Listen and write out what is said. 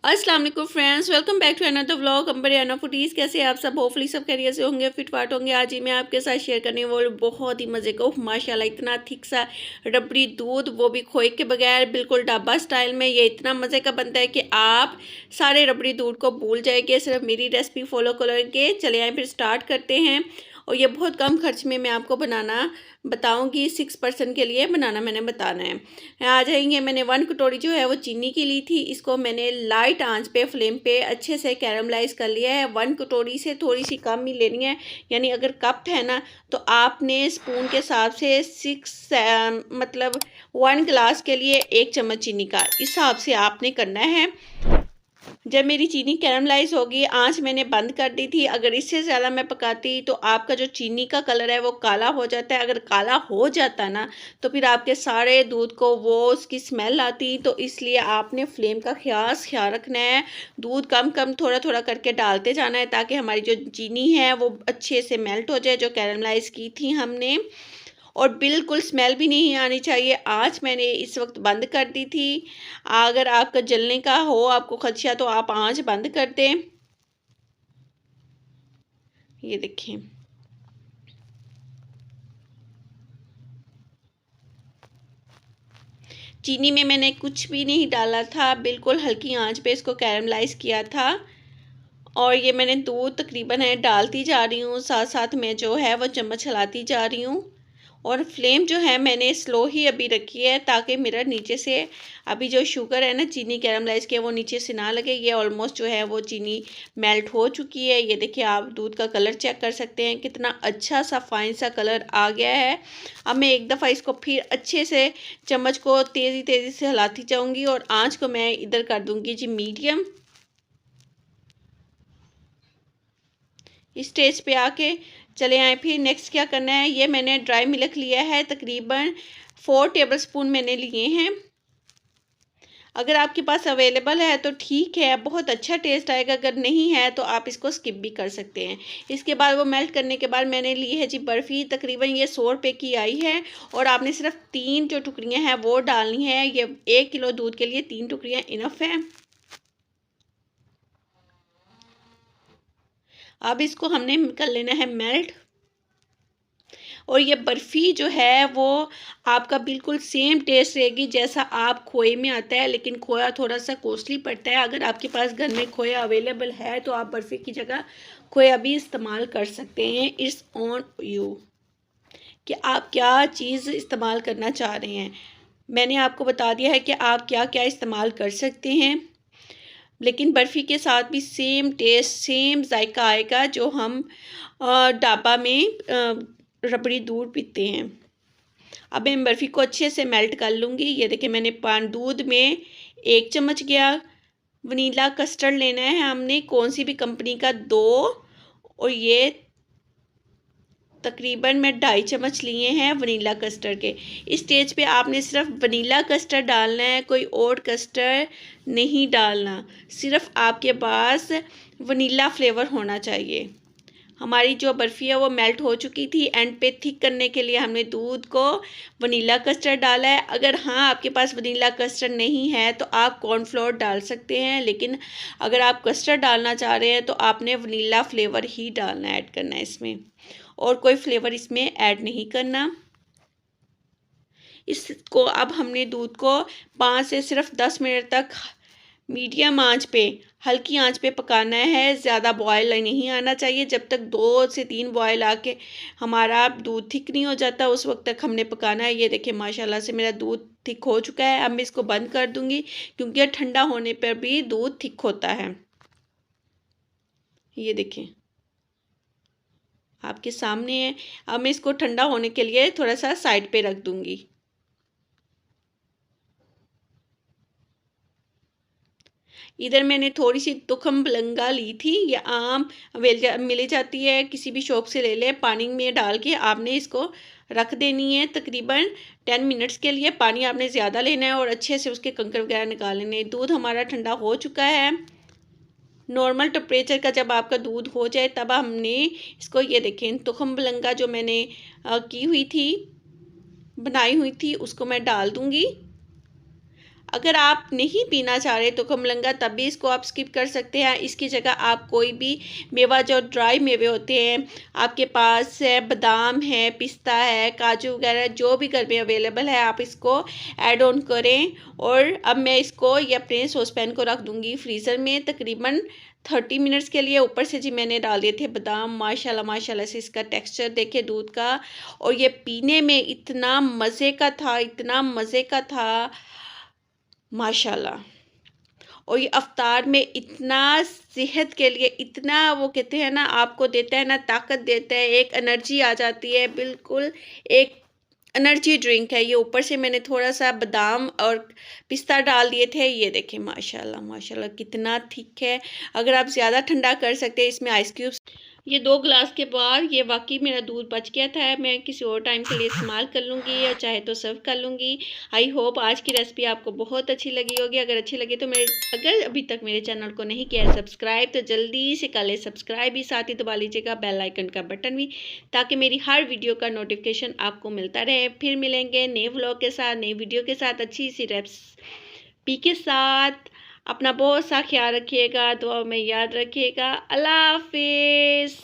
अस्सलाम वालेकुम friends, welcome back to another vlog Ambariyana foodies. कैसे आप सब? होपफुली सब खैरियत से होंगे, फिटफाट होंगे। आज ही मैं आपके साथ शेयर करने वाली बहुत ही मज़े का माशाल्लाह इतना थिक सा रबड़ी दूध, वो भी खोए के बगैर, बिल्कुल ढाबा स्टाइल में। ये इतना मज़े का बनता है कि आप सारे रबड़ी दूध को भूल जाएंगे सिर्फ मेरी रेसिपी फॉलो करेंगे। चले आए फिर स्टार्ट करते हैं। और ये बहुत कम खर्च में मैं आपको बनाना बताऊंगी। 6 पर्सन के लिए बनाना मैंने बताना है। आ जाएंगे। मैंने 1 कटोरी जो है वो चीनी की ली थी। इसको मैंने लाइट आंच पे फ्लेम पे अच्छे से कैरमलाइज कर लिया है। 1 कटोरी से थोड़ी सी कम ही लेनी है, यानी अगर कप है ना तो आपने स्पून के हिसाब से 1 गिलास के लिए 1 चम्मच चीनी का हिसाब से आपने करना है। जब मेरी चीनी कैरमलाइज होगी, आंच मैंने बंद कर दी थी। अगर इससे ज़्यादा मैं पकाती तो आपका जो चीनी का कलर है वो काला हो जाता है। अगर काला हो जाता ना तो फिर आपके सारे दूध को वो उसकी स्मेल आती। तो इसलिए आपने फ्लेम का ख्याल रखना है। दूध कम कम थोड़ा थोड़ा करके डालते जाना है ताकि हमारी जो चीनी है वो अच्छे से मेल्ट हो जाए, जो कैरमलाइज की थी हमने। और बिल्कुल स्मेल भी नहीं आनी चाहिए। आँच मैंने इस वक्त बंद कर दी थी। अगर आपका जलने का हो आपको खदशा तो आप आँच बंद कर दें। ये देखें, चीनी में मैंने कुछ भी नहीं डाला था, बिल्कुल हल्की आंच पे इसको कैरमलाइज किया था। और ये मैंने दूध तकरीबन है डालती जा रही हूँ, साथ साथ मैं जो है वो चम्मच हिलाती जा रही हूँ। और फ्लेम जो है मैंने स्लो ही अभी रखी है ताकि मेरा नीचे से अभी जो शुगर है ना चीनी कैरमलाइज किया वो नीचे से ना लगे। ये ऑलमोस्ट जो है वो चीनी मेल्ट हो चुकी है। ये देखिए, आप दूध का कलर चेक कर सकते हैं, कितना अच्छा सा फाइन सा कलर आ गया है। अब मैं एक दफ़ा इसको फिर अच्छे से चम्मच को तेज़ी से हिलाती जाऊँगी और आँच को मैं इधर कर दूँगी जी मीडियम। इस स्टेज पे आके चले आए। फिर नेक्स्ट क्या करना है, ये मैंने ड्राई मिल्क लिया है, तकरीबन 4 टेबलस्पून मैंने लिए हैं। अगर आपके पास अवेलेबल है तो ठीक है, बहुत अच्छा टेस्ट आएगा। अगर नहीं है तो आप इसको स्किप भी कर सकते हैं। इसके बाद वो मेल्ट करने के बाद मैंने ली है जी बर्फ़ी, तकरीबन ये 100 रुपये की आई है। और आपने सिर्फ 3 जो टुकड़ियाँ हैं वो डालनी है। ये 1 किलो दूध के लिए 3 टुकड़ियाँ इनफ है। अब इसको हमने कर लेना है मेल्ट। और ये बर्फ़ी जो है वो आपका बिल्कुल सेम टेस्ट रहेगी जैसा आप खोए में आता है, लेकिन खोया थोड़ा सा कॉस्टली पड़ता है। अगर आपके पास घर में खोया अवेलेबल है तो आप बर्फ़ी की जगह खोया भी इस्तेमाल कर सकते हैं। इट्स ऑन यू कि आप क्या चीज़ इस्तेमाल करना चाह रहे हैं। मैंने आपको बता दिया है कि आप क्या क्या इस्तेमाल कर सकते हैं, लेकिन बर्फ़ी के साथ भी सेम टेस्ट सेम जायका आएगा जो हम ढाबा में रबड़ी दूध पीते हैं। अब मैं बर्फ़ी को अच्छे से मेल्ट कर लूँगी। ये देखिए, मैंने दूध में 1 चम्मच गया। वनीला कस्टर्ड लेना है हमने, कौन सी भी कंपनी का 2। और ये तकरीबन मैं 2.5 चम्मच लिए हैं वनीला कस्टर्ड के। इस स्टेज पे आपने सिर्फ वनीला कस्टर्ड डालना है, कोई और कस्टर्ड नहीं डालना। सिर्फ आपके पास वनीला फ्लेवर होना चाहिए। हमारी जो बर्फ़ी है वो मेल्ट हो चुकी थी। एंड पे थिक करने के लिए हमने दूध को वनीला कस्टर्ड डाला है। अगर हाँ आपके पास वनीला कस्टर्ड नहीं है तो आप कॉर्नफ्लोर डाल सकते हैं, लेकिन अगर आप कस्टर्ड डालना चाह रहे हैं तो आपने वनीला फ्लेवर ही डालना, ऐड करना है इसमें, और कोई फ्लेवर इसमें ऐड नहीं करना। इसको अब हमने दूध को 5 से सिर्फ 10 मिनट तक मीडियम आंच पे, हल्की आंच पे पकाना है। ज़्यादा बॉयल नहीं आना चाहिए। जब तक 2 से 3 बॉयल आके हमारा दूध थिक नहीं हो जाता उस वक्त तक हमने पकाना है। ये देखिए, माशाल्लाह से मेरा दूध थिक हो चुका है। अब मैं इसको बंद कर दूंगी क्योंकि ठंडा होने पर भी दूध थिक होता है। ये देखें, आपके सामने है। अब मैं इसको ठंडा होने के लिए थोड़ा सा साइड पे रख दूंगी। इधर मैंने थोड़ी सी तुखम बलंगा ली थी। ये आम मिल जाती है, किसी भी शॉप से ले ले। पानी में डाल के आपने इसको रख देनी है तकरीबन 10 मिनट्स के लिए। पानी आपने ज़्यादा लेना है और अच्छे से उसके कंकड़ वगैरह निकाल लेने। दूध हमारा ठंडा हो चुका है। नॉर्मल टेम्परेचर का जब आपका दूध हो जाए तब हमने इसको, ये देखें, तुखम बलंगा जो मैंने की हुई थी, बनाई हुई थी, उसको मैं डाल दूँगी। अगर आप नहीं पीना चाह रहे तो कमलंगा तब भी इसको आप स्किप कर सकते हैं। इसकी जगह आप कोई भी मेवा, जो ड्राई मेवे होते हैं आपके पास है, बादाम है, पिस्ता है, काजू वगैरह जो भी घर में अवेलेबल है, आप इसको ऐड ऑन करें। और अब मैं इसको ये अपने सॉस पैन को रख दूँगी फ्रीज़र में तकरीबन 30 मिनट्स के लिए। ऊपर से जी मैंने डाल दिए थे बादाम। माशाल्लाह माशाल्लाह से इसका टेक्सचर देखिए दूध का, और ये पीने में इतना मज़े का था, इतना मज़े का था माशाल्लाह। और ये अफ्तार में इतना सेहत के लिए इतना, वो कहते हैं ना, आपको देता है ना, ताकत देता है, एक एनर्जी आ जाती है, बिल्कुल एक एनर्जी ड्रिंक है ये। ऊपर से मैंने थोड़ा सा बादाम और पिस्ता डाल दिए थे। ये देखें माशाल्लाह माशाल्लाह कितना थिक है। अगर आप ज़्यादा ठंडा कर सकते हैं इसमें आइस क्यूब्स। ये 2 ग्लास के बाद ये वाकई मेरा दूध बच गया था। मैं किसी और टाइम के लिए इस्तेमाल कर लूँगी या चाहे तो सर्व कर लूँगी। आई होप आज की रेसिपी आपको बहुत अच्छी लगी होगी। अगर अच्छी लगी तो अगर अभी तक मेरे चैनल को नहीं किया है सब्सक्राइब तो जल्दी से कर लें सब्सक्राइब भी, साथ ही दबा लीजिएगा बेल आइकन का बटन भी, ताकि मेरी हर वीडियो का नोटिफिकेशन आपको मिलता रहे। फिर मिलेंगे नए व्लॉग के साथ, नई वीडियो के साथ, अच्छी सी रेसिपी के साथ। अपना बहुत सा ख्याल रखिएगा, दुआ में याद रखिएगा। अल्लाह हाफिज़।